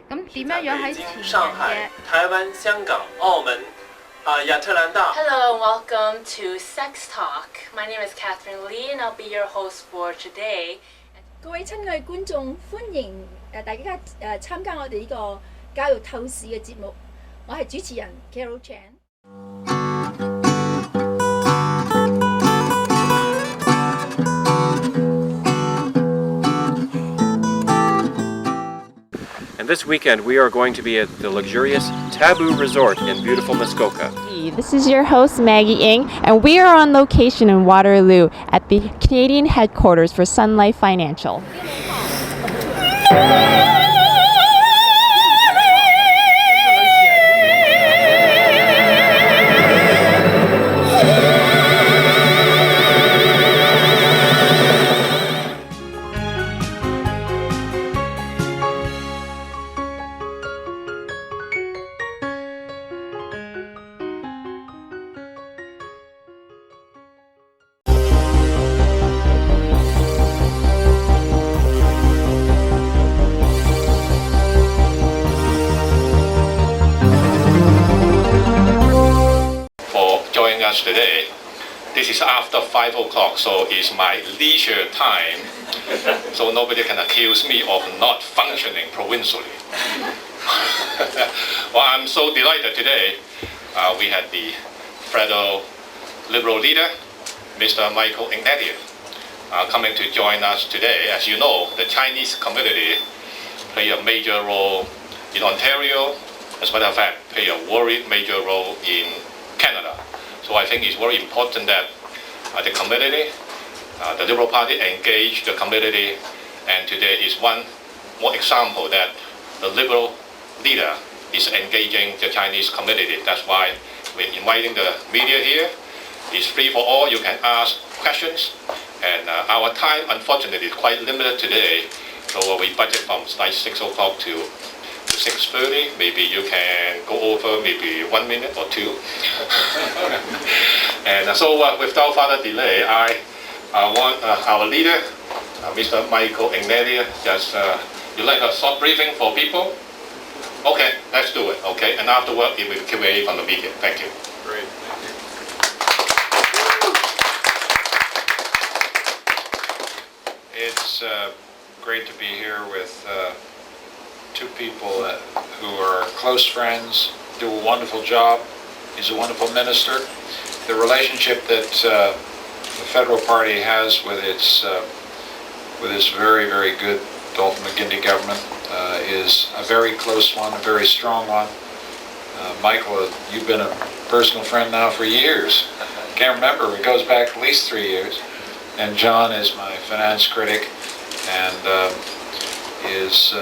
咁點樣樣喺前人上海、台灣、香港、澳門、亞特蘭大。Hello and welcome to Sex Talk. My name is Catherine Lee and I'll be your host for today. 各位親愛觀眾，歡迎大家參加我哋呢個教育透視嘅節目。我係主持人 Carol Chan。And this weekend we are going to be at the luxurious Taboo Resort in beautiful Muskoka. This is your host Maggie Ng, and we are on location in Waterloo at the Canadian headquarters for Sun Life Financial. Us today. This is after 5 o'clock, so it's my leisure time, so nobody can accuse me of not functioning provincially. Well, I'm so delighted today. We had the federal Liberal leader, Mr. Michael Ignatieff, coming to join us today. As you know, the Chinese community play a major role in Ontario, as a matter of fact, play a very major role in Canada. So I think it's very important that the community, the Liberal Party engage the community, and today is one more example that the Liberal leader is engaging the Chinese community. That's why we're inviting the media here. It's free for all. You can ask questions, and our time unfortunately is quite limited today, so we budget from like 6 o'clock to 6:30. Maybe you can go over maybe 1 minute or two. And so without further delay, I want our leader, Mr. Michael Ignatieff, just you like a short briefing for people? Okay, let's do it. Okay, and afterward it will be Q&A from the media. Thank you. Great. It's great to be here with two people who are close friends, do a wonderful job. He's a wonderful minister. The relationship that the federal party has with its very, very good Dalton McGuinty government is a very close one, a very strong one. Michael, you've been a personal friend now for years. Can't remember, it goes back at least 3 years. And John is my finance critic and is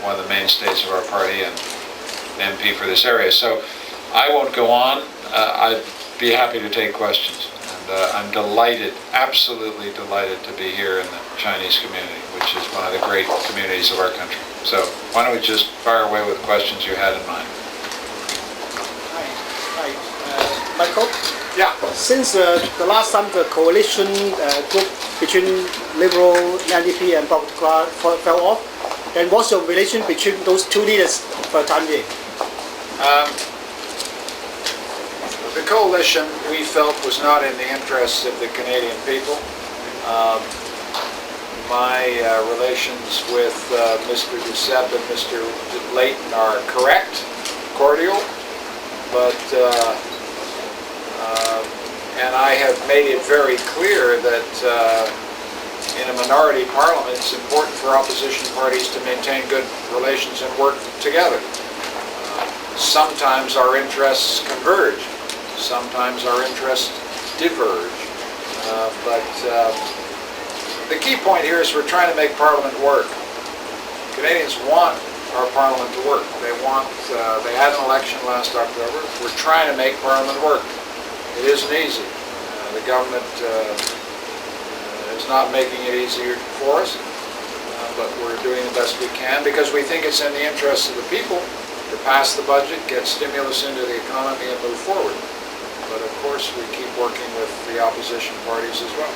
one of the mainstays of our party and an MP for this area. So I won't go on. I'd be happy to take questions. And I'm delighted, absolutely delighted to be here in the Chinese community, which is one of the great communities of our country. So why don't we just fire away with questions you had in mind. Hi. Michael? Yeah. Since the last time the coalition group between Liberal, NDP and Dr. Clark fell off, and what's your relation between those two leaders for the time being? The coalition, we felt, was not in the interests of the Canadian people. My relations with Mr. Giuseppe and Mr. Leighton are correct, cordial, but and I have made it very clear that in a minority parliament, it's important for opposition parties to maintain good relations and work together. Sometimes our interests converge, sometimes our interests diverge, but the key point here is we're trying to make Parliament work. Canadians want our Parliament to work. They had an election last October. We're trying to make Parliament work. It isn't easy. The government is not making it easier for us, but we're doing the best we can because we think it's in the interest of the people to pass the budget, get stimulus into the economy and move forward. But of course we keep working with the opposition parties as well.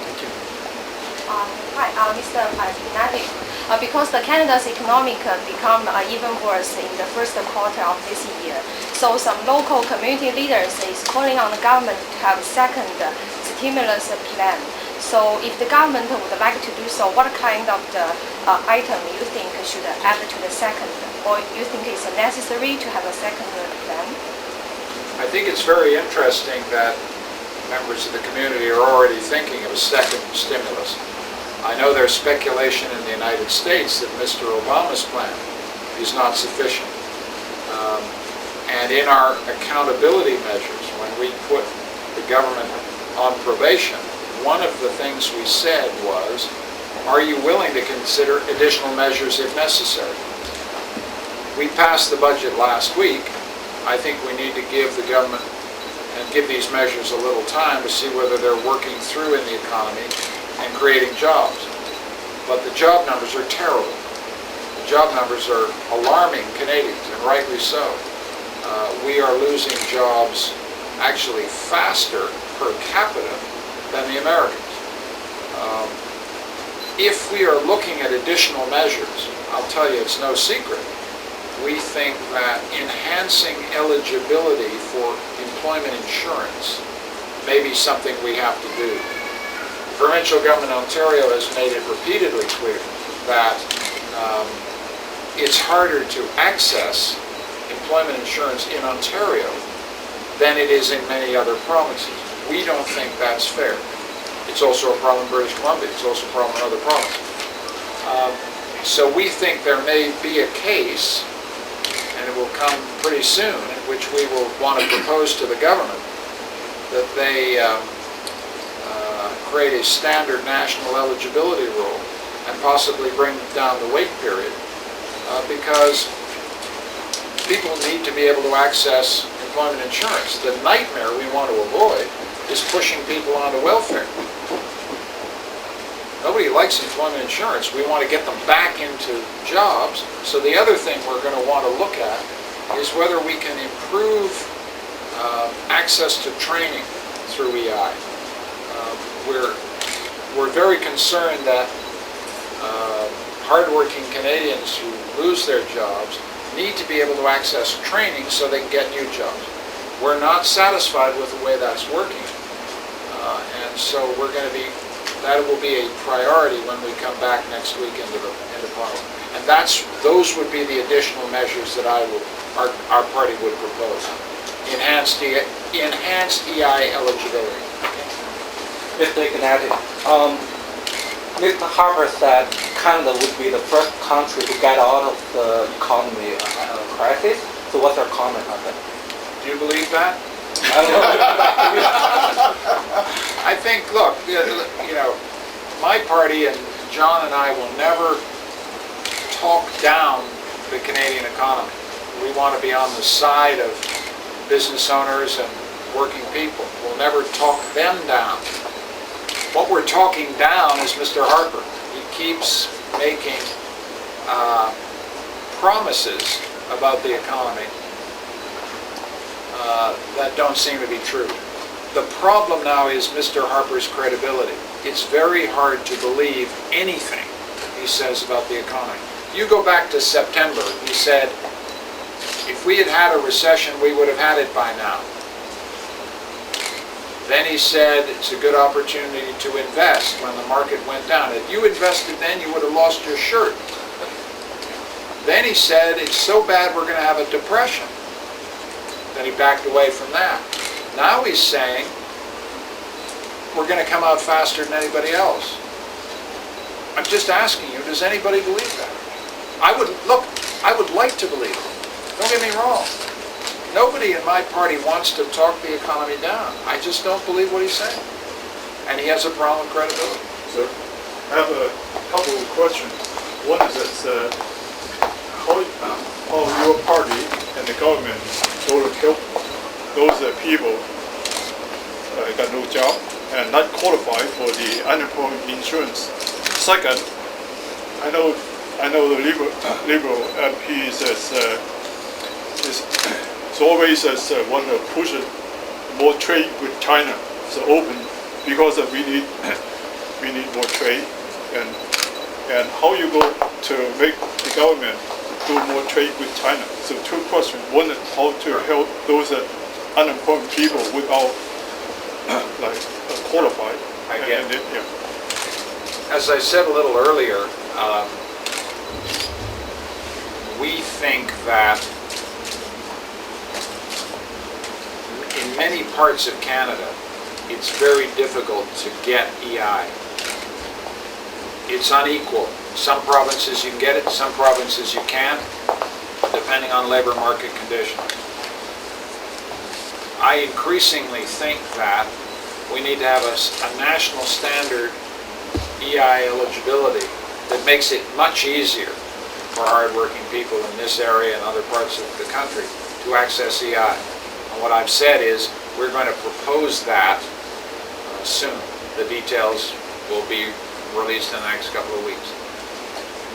Thank you. Hi, Mr. Ignatieff. because Canada's economic become even worse in the first quarter of this year. So some local community leaders is calling on the government to have a second stimulus plan. So if the government would like to do so, what kind of the item you think should add to the second? Or you think it's necessary to have a second plan? I think it's very interesting that members of the community are already thinking of a second stimulus. I know there's speculation in the United States that Mr. Obama's plan is not sufficient. And in our accountability measures, when we put the government on probation, one of the things we said was, are you willing to consider additional measures if necessary? We passed the budget last week. I think we need to give the government and give these measures a little time to see whether they're working through in the economy and creating jobs. But the job numbers are terrible. The job numbers are alarming Canadians, and rightly so. We are losing jobs actually faster per capita than the Americans. If we are looking at additional measures, I'll tell you it's no secret, we think that enhancing eligibility for employment insurance may be something we have to do. The provincial government of Ontario has made it repeatedly clear that it's harder to access employment insurance in Ontario than it is in many other provinces. We don't think that's fair. It's also a problem in British Columbia. It's also a problem in other provinces. So we think there may be a case, and it will come pretty soon, in which we will want to propose to the government that they create a standard national eligibility rule and possibly bring down the wait period because people need to be able to access employment insurance. The nightmare we want to avoid is pushing people onto welfare. Nobody likes employment insurance. We want to get them back into jobs. So the other thing we're going to want to look at is whether we can improve access to training through EI. We're very concerned that hardworking Canadians who lose their jobs need to be able to access training so they can get new jobs. We're not satisfied with the way that's working. And so we're going to be, that will be a priority when we come back next week into Parliament. And those would be the additional measures that our party would propose. Enhanced EI eligibility. Mr. Ignatieff, Mr. Harper said Canada would be the first country to get out of the economy crisis. So what's your comment on that? Do you believe that? I don't know. I think, look, you know, my party and John and I will never talk down the Canadian economy. We want to be on the side of business owners and working people. We'll never talk them down. What we're talking down is Mr. Harper. He keeps making promises about the economy that don't seem to be true. The problem now is Mr. Harper's credibility. It's very hard to believe anything he says about the economy. You go back to September, he said, if we had had a recession, we would have had it by now. Then he said it's a good opportunity to invest when the market went down. If you invested then, you would have lost your shirt. Then he said it's so bad we're going to have a depression. Then he backed away from that. Now he's saying we're going to come out faster than anybody else. I'm just asking you, does anybody believe that? I would like to believe it. Don't get me wrong. Nobody in my party wants to talk the economy down. I just don't believe what he's saying. And he has a problem with credibility. So I have a couple of questions. One is that how your party and the government go to help those people got no job and not qualified for the unemployment insurance. Second, I know the Liberal MP says always want to push more trade with China. So open because we need more trade, and and how you go to make the government do more trade with China. So two questions. One is how to help those unemployed people without qualified. I get it. Yeah. As I said a little earlier, we think that in many parts of Canada, it's very difficult to get EI. It's unequal. Some provinces you can get it, some provinces you can't, depending on labor market conditions. I increasingly think that we need to have a national standard EI eligibility that makes it much easier for hardworking people in this area and other parts of the country to access EI. And what I've said is we're going to propose that soon. The details will be released in the next couple of weeks.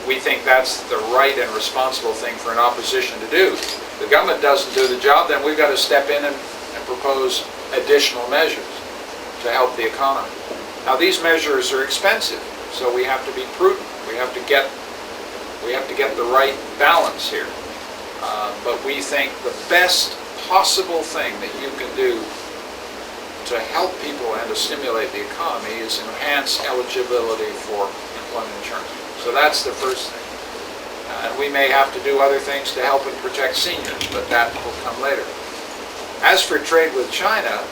We think that's the right and responsible thing for an opposition to do. If the government doesn't do the job, then we've got to step in and propose additional measures to help the economy. Now these measures are expensive, so we have to be prudent. We have to get the right balance here. But we think the best possible thing that you can do to help people and to stimulate the economy is enhance eligibility for employment insurance. So that's the first thing. And we may have to do other things to help and protect seniors, but that will come later. As for trade with China,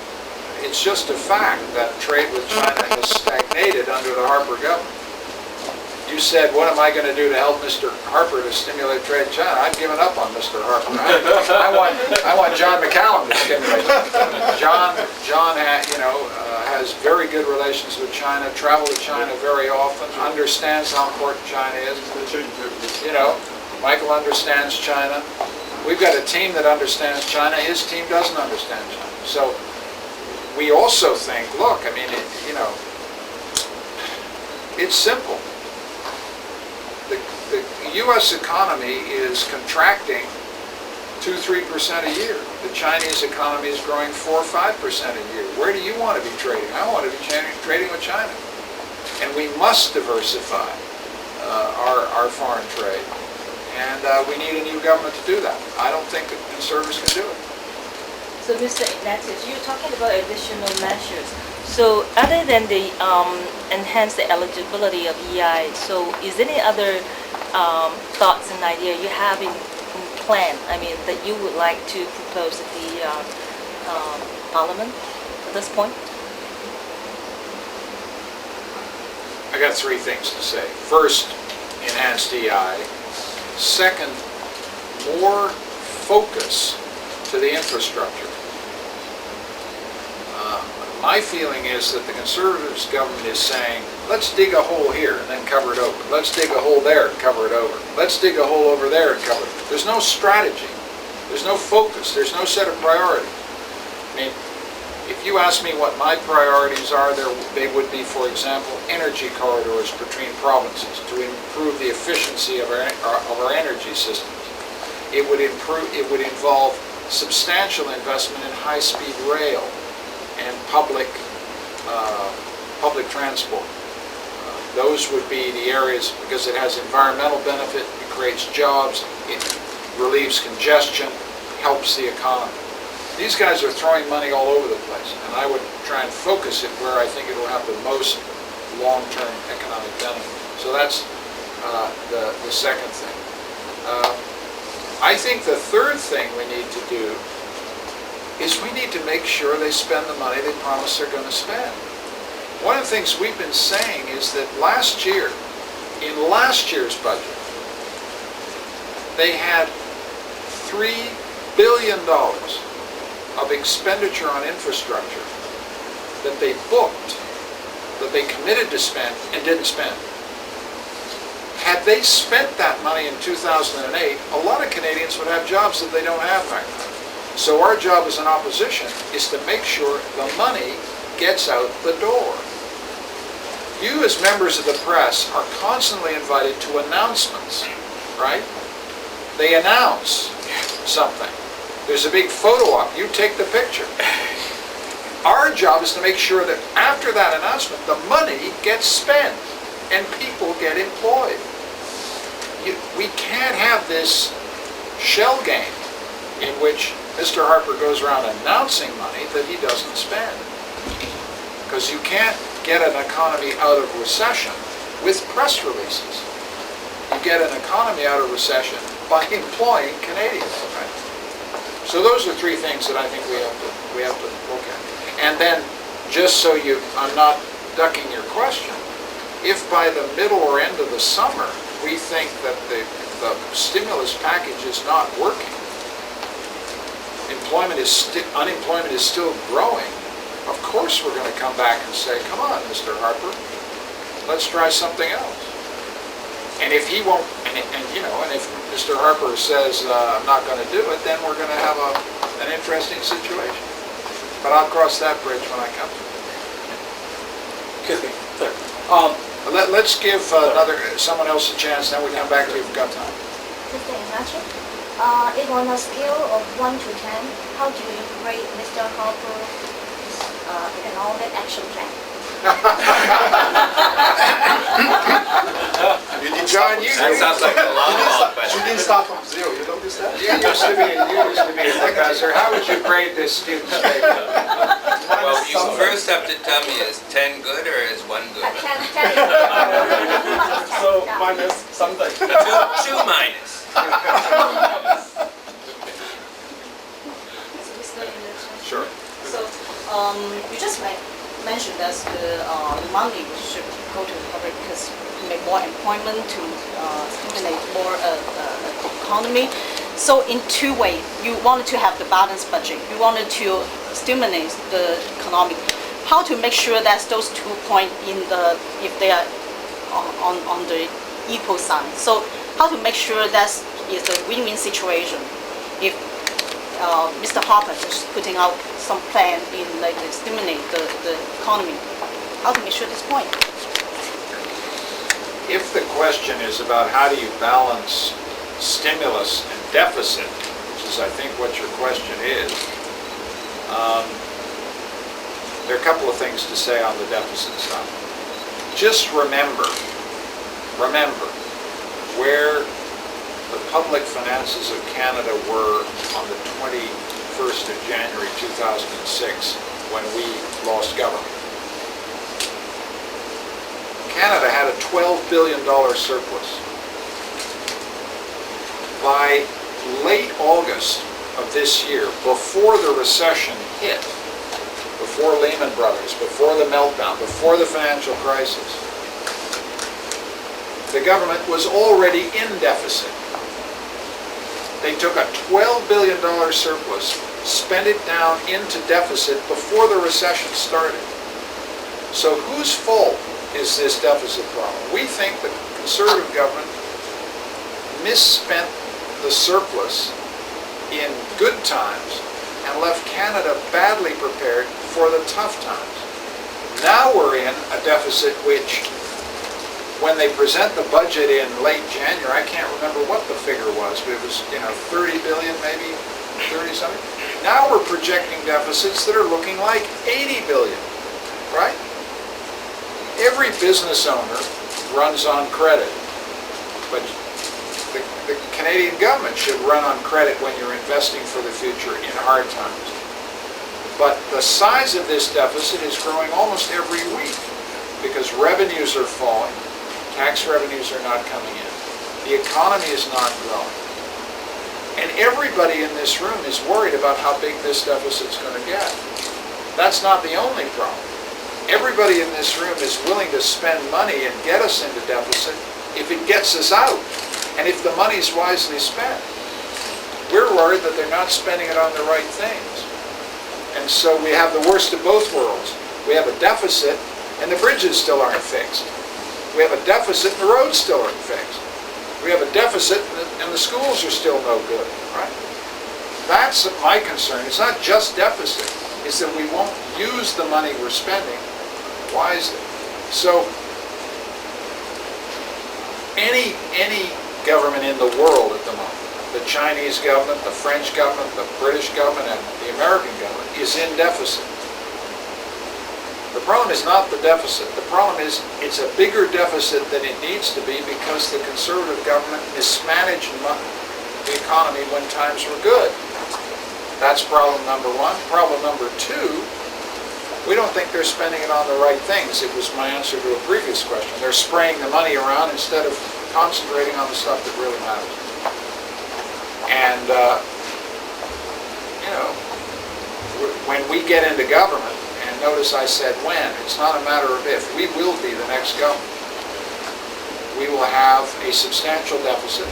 it's just a fact that trade with China has stagnated under the Harper government. You said, what am I going to do to help Mr. Harper to stimulate trade in China? I've given up on Mr. Harper. I want John McCallum to stimulate. John has very good relations with China, traveled to China very often, understands how important China is. Michael understands China. We've got a team that understands China. His team doesn't understand China. So we also think, look, I mean, it's simple. The U.S. economy is contracting 2-3% a year. The Chinese economy is growing 4-5% a year. Where do you want to be trading? I want to be trading with China. And we must diversify our foreign trade. And we need a new government to do that. I don't think the Conservatives can do it. So, Mr. Ignatieff, you're talking about additional measures. So, other than the enhanced eligibility of EI, so is there any other thoughts and ideas you have in plan? I mean, that you would like to propose at the Parliament at this point? I got three things to say. First, enhanced EI. Second, more focus to the infrastructure. My feeling is that the Conservatives government is saying, let's dig a hole here and then cover it over. Let's dig a hole there and cover it over. Let's dig a hole over there and cover it. There's no strategy. There's no focus. There's no set of priorities. I mean, if you ask me what my priorities are, they would be, for example, energy corridors between provinces to improve the efficiency of our energy systems. It would involve substantial investment in high-speed rail and public transport. Those would be the areas, because it has environmental benefit, it creates jobs, it relieves congestion, helps the economy. These guys are throwing money all over the place, and I would try and focus it where I think it will have the most long-term economic benefit. So that's the second thing. I think the third thing we need to do is we need to make sure they spend the money they promise they're going to spend. One of the things we've been saying is that last year, in last year's budget, they had $3 billion of expenditure on infrastructure that they booked, that they committed to spend and didn't spend. Had they spent that money in 2008, a lot of Canadians would have jobs that they don't have right now. So our job as an opposition is to make sure the money gets out the door. You as members of the press are constantly invited to announcements, right? They announce something. There's a big photo op. You take the picture. Our job is to make sure that after that announcement, the money gets spent. and people get employed. We can't have this shell game in which Mr. Harper goes around announcing money that he doesn't spend. Because you can't get an economy out of recession with press releases. You get an economy out of recession by employing Canadians. Right? So those are three things that I think we have to look at. And then, just so I'm not ducking your question, if by the middle or end of the summer we think that the stimulus package is not working, unemployment is still growing, of course we're going to come back and say, come on, Mr. Harper, let's try something else. And if he won't, and if Mr. Harper says, I'm not going to do it, then we're going to have an interesting situation. But I'll cross that bridge when I come to it. Excuse me, sir. Let's give someone else a chance, then we come back to you if we've got time. Mr. Ignatieff, if on a scale of 1 to 10, how do you rate Mr. Harper's economic action plan? John, that sounds like a long question. You didn't start from zero, you noticed that? You used to be a professor. How would you grade this student's paper? Well, you first have to tell me, is 10 good or is 1 good? 10. So minus something. 2 minus. Sure. So you just mentioned that the money should go to the public because make more employment to stimulate more economy. So in two ways, you wanted to have the balanced budget. You wanted to stimulate the economy. How to make sure that those 2 points if they are on the equal sign. So how to make sure that is a win-win situation if Mr. Harper is putting out some plan in to stimulate the economy. How to make sure this point? If the question is about how do you balance stimulus and deficit, which is I think what your question is, there are a couple of things to say on the deficit side. Just remember where the public finances of Canada were on the 21st of January 2006 when we lost government. Canada had a $12 billion surplus. By late August of this year, before the recession hit, before Lehman Brothers, before the meltdown, before the financial crisis, the government was already in deficit. They took a $12 billion surplus, spent it down into deficit before the recession started. So whose fault is this deficit problem? We think the Conservative government misspent the surplus in good times and left Canada badly prepared for the tough times. Now we're in a deficit which, when they present the budget in late January, I can't remember what the figure was, but it was 30 billion, maybe 30 something. Now we're projecting deficits that are looking like 80 billion, right? Every business owner runs on credit, but the Canadian government should run on credit when you're investing for the future in hard times. But the size of this deficit is growing almost every week because revenues are falling. Tax revenues are not coming in. The economy is not growing. And everybody in this room is worried about how big this deficit's going to get. That's not the only problem. Everybody in this room is willing to spend money and get us into deficit if it gets us out, and if the money's wisely spent. We're worried that they're not spending it on the right things. And so we have the worst of both worlds. We have a deficit, and the bridges still aren't fixed. We have a deficit and the roads still aren't fixed. We have a deficit and the schools are still no good, right? That's my concern. It's not just deficit. It's that we won't use the money we're spending wisely. So any government in the world at the moment, the Chinese government, the French government, the British government, and the American government is in deficit. The problem is not the deficit. The problem is it's a bigger deficit than it needs to be because the Conservative government mismanaged the economy when times were good. That's problem number one. Problem number two, we don't think they're spending it on the right things. It was my answer to a previous question. They're spraying the money around instead of concentrating on the stuff that really matters. And, you know, when we get into government, and notice I said when, it's not a matter of if, we will be the next government. We will have a substantial deficit,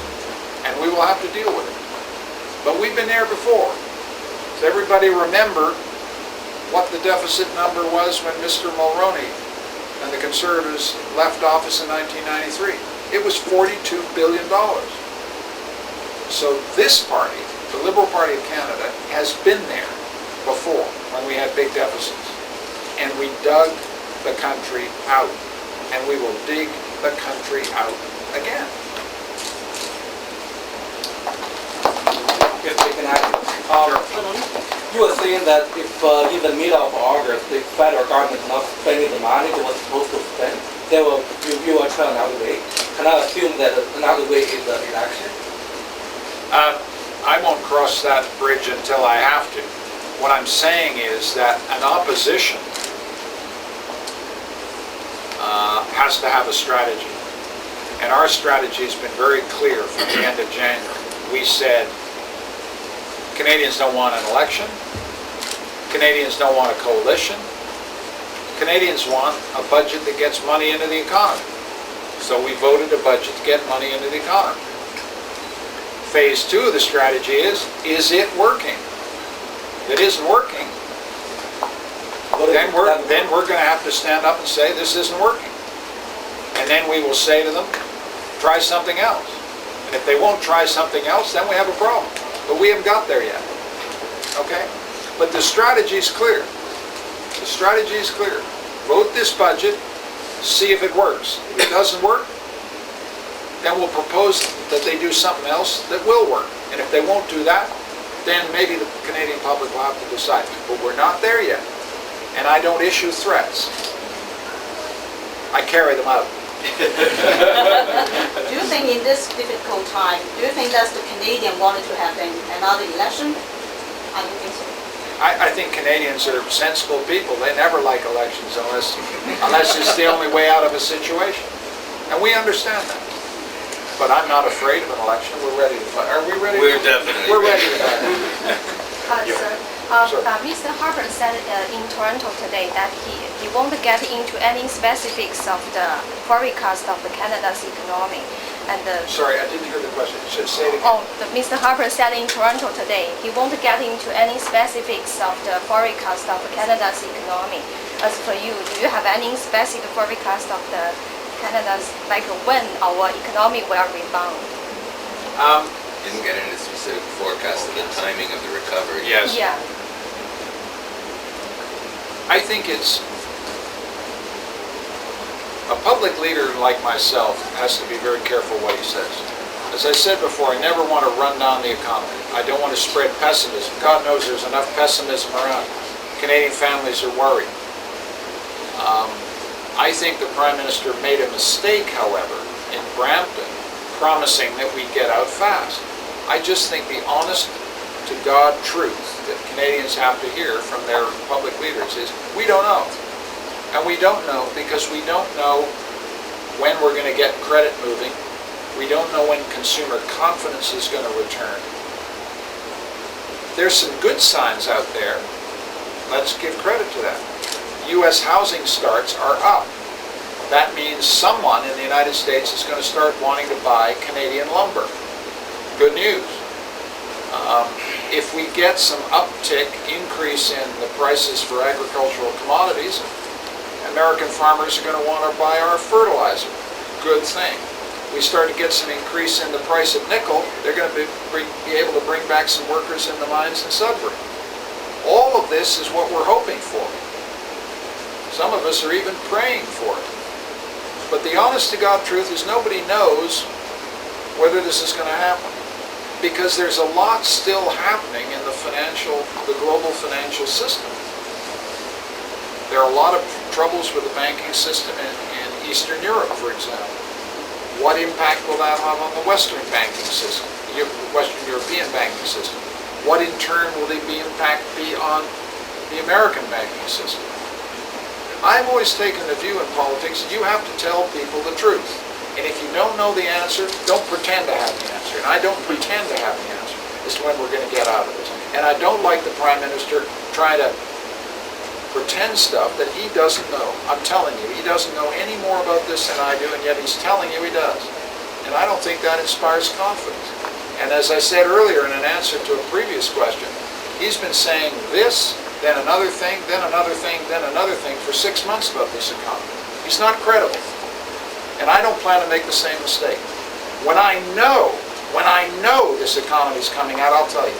and we will have to deal with it. But we've been there before. Does everybody remember what the deficit number was when Mr. Mulroney and the Conservatives left office in 1993? It was $42 billion. So this party, the Liberal Party of Canada, has been there before when we had big deficits. And we dug the country out. And we will dig the country out again. If they can you were saying that if in the middle of August the federal government is not spending the money it was supposed to spend, they will you will try another way. Can I assume that another way is the election? I won't cross that bridge until I have to. What I'm saying is that an opposition has to have a strategy. And our strategy has been very clear from the end of January. We said, Canadians don't want an election. Canadians don't want a coalition. Canadians want a budget that gets money into the economy. So we voted a budget to get money into the economy. Phase two of the strategy is it working? If it isn't working, then we're going to have to stand up and say this isn't working. And then we will say to them, try something else. And if they won't try something else, then we have a problem. But we haven't got there yet. Okay? But the strategy is clear. The strategy is clear. Vote this budget, see if it works. If it doesn't work, then we'll propose that they do something else that will work. And if they won't do that, then maybe the Canadian public will have to decide. But we're not there yet. And I don't issue threats. I carry them out. Do you think in this difficult time, do you think that the Canadian wanted to have another election? I don't think so. I think Canadians are sensible people. They never like elections unless it's the only way out of a situation. And we understand that. But I'm not afraid of an election. We're ready to fight. Are we ready? We're definitely ready to fight. Mr. Harper said in Toronto today that he won't get into any specifics of the forecast of Canada's economy. And sorry, I didn't hear the question. You should say it again. Mr. Harper said in Toronto today he won't get into any specifics of the forecast of Canada's economy. As for you, do you have any specific forecast of the Canada's, like when our economy will rebound? Didn't get into specific forecast of the timing of the recovery. Yes. Yeah. I think it's a public leader like myself has to be very careful what he says. As I said before, I never want to run down the economy. I don't want to spread pessimism. God knows there's enough pessimism around. Canadian families are worried. I think the Prime Minister made a mistake, however, in Brampton, promising that we'd get out fast. I just think the honest-to-God truth that Canadians have to hear from their public leaders is, we don't know. And we don't know because we don't know when we're going to get credit moving. We don't know when consumer confidence is going to return. There's some good signs out there. Let's give credit to that. U.S. housing starts are up. That means someone in the United States is going to start wanting to buy Canadian lumber. Good news. If we get some uptick, increase in the prices for agricultural commodities, American farmers are going to want to buy our fertilizer. Good thing. We start to get some increase in the price of nickel, they're going to be able to bring back some workers in the mines in Sudbury. All of this is what we're hoping for. Some of us are even praying for it. But the honest-to-God truth is nobody knows whether this is going to happen. Because there's a lot still happening in the global financial system There are a lot of troubles with the banking system in Eastern Europe, for example. What impact will that have on the Western banking system, the Western European banking system? What in turn will the impact be on the American banking system? I've always taken the view in politics, you have to tell people the truth. And if you don't know the answer, don't pretend to have the answer. And I don't pretend to have the answer as to when we're going to get out of this. And I don't like the Prime Minister trying to pretend stuff that he doesn't know. I'm telling you, he doesn't know any more about this than I do, and yet he's telling you he does. And I don't think that inspires confidence. And as I said earlier in an answer to a previous question, he's been saying this, then another thing, then another thing, then another thing for 6 months about this economy. He's not credible. And I don't plan to make the same mistake. When I know this economy is coming out, I'll tell you.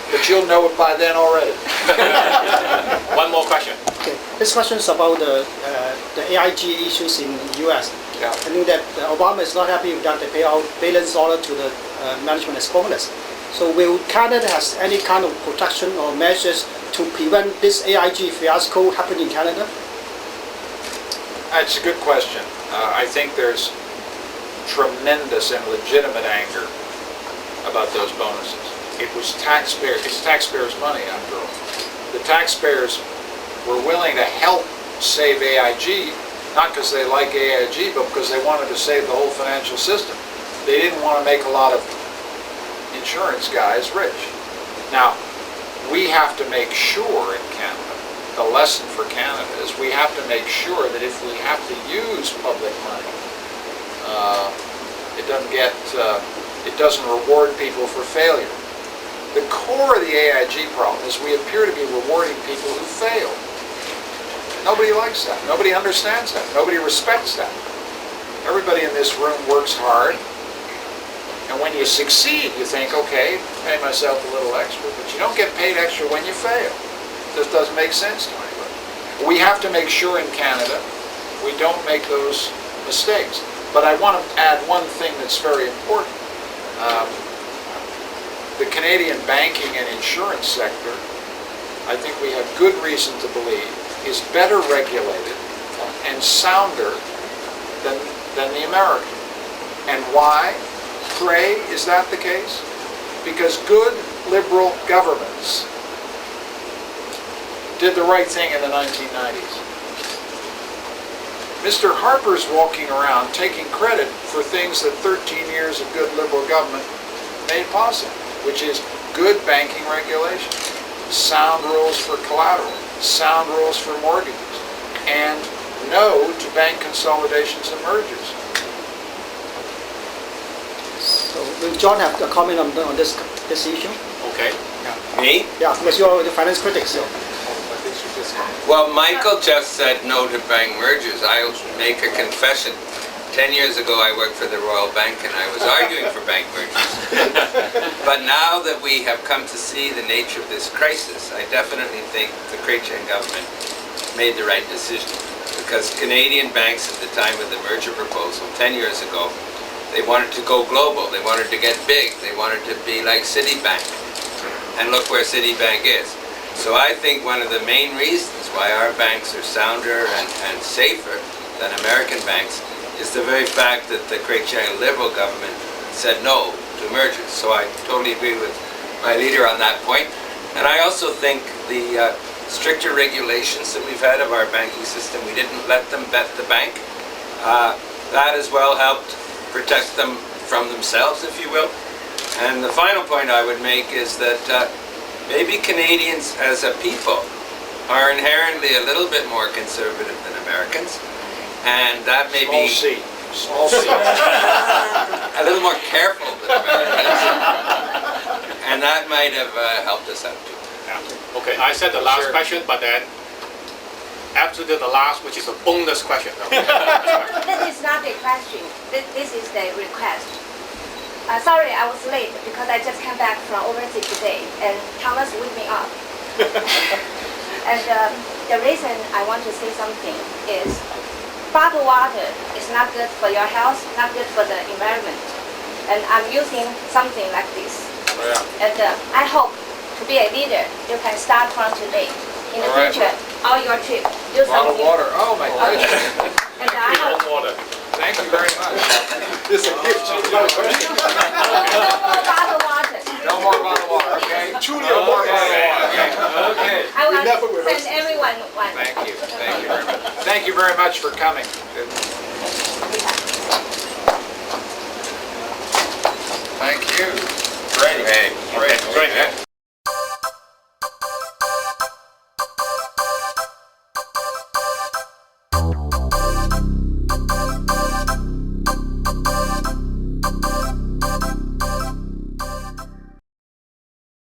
But you'll know it by then already. One more question. Okay. This question is about the AIG issues in the U.S. Yeah. I knew that Obama is not happy with that they pay out billions of dollars to the management as bonus. So will Canada has any kind of protection or measures to prevent this AIG fiasco happening in Canada? That's a good question. I think there's tremendous and legitimate anger about those bonuses. It's taxpayers' money after all. The taxpayers were willing to help save AIG, not because they like AIG, but because they wanted to save the whole financial system. They didn't want to make a lot of insurance guys rich. Now, we have to make sure in Canada, the lesson for Canada is we have to make sure that if we have to use public money, it doesn't reward people for failure. The core of the AIG problem is we appear to be rewarding people who fail. Nobody likes that. Nobody understands that. Nobody respects that. Everybody in this room works hard. And when you succeed, you think, okay, pay myself a little extra. But you don't get paid extra when you fail. This doesn't make sense to anybody. We have to make sure in Canada we don't make those mistakes. But I want to add one thing that's very important. The Canadian banking and insurance sector, I think we have good reason to believe, is better regulated and sounder than the American. And why, pray, is that the case? Because good liberal governments did the right thing in the 1990s. Mr. Harper's walking around taking credit for things that 13 years of good liberal government made possible, which is good banking regulation, sound rules for collateral, sound rules for mortgages, and no to bank consolidations and mergers. So will John have a comment on this issue? Okay. Yeah. Me? Yeah, because you're the finance critic, so. Well, Michael just said no to bank mergers. I'll make a confession. 10 years ago, I worked for the Royal Bank and I was arguing for bank mergers. But now that we have come to see the nature of this crisis, I definitely think the Chrétien government made the right decision. Because Canadian banks at the time of the merger proposal, 10 years ago, they wanted to go global. They wanted to get big. They wanted to be like Citibank. And look where Citibank is. So I think one of the main reasons why our banks are sounder and safer than American banks is the very fact that the Chrétien Liberal government said no to mergers. So I totally agree with my leader on that point. And I also think the stricter regulations that we've had of our banking system, we didn't let them bet the bank. That as well helped protect them from themselves, if you will. And the final point I would make is that maybe Canadians as a people are inherently a little bit more conservative than Americans. And that may be small c, a little more careful than Americans. And that might have helped us out too. Yeah. Okay, I said the last question, but then after the last, which is a bonus question. This is not a question. This is the request. Sorry, I was late because I just came back from overseas today, and Thomas woke me up. And the reason I want to say something is bottled water is not good for your health, not good for the environment. And I'm using something like this. Oh, yeah. And I hope to be a leader, you can start from today. In the future, all your trip, do Bottled something. water. Oh my goodness. And I have Water. Thank you very much. It's a gift. no more bottled water. No more bottled water, okay? Truly No more okay. bottled water, okay? Okay. I will never will. send everyone one. Thank you. Thank you very much. Thank you very much for coming. Thank you. Great. Great.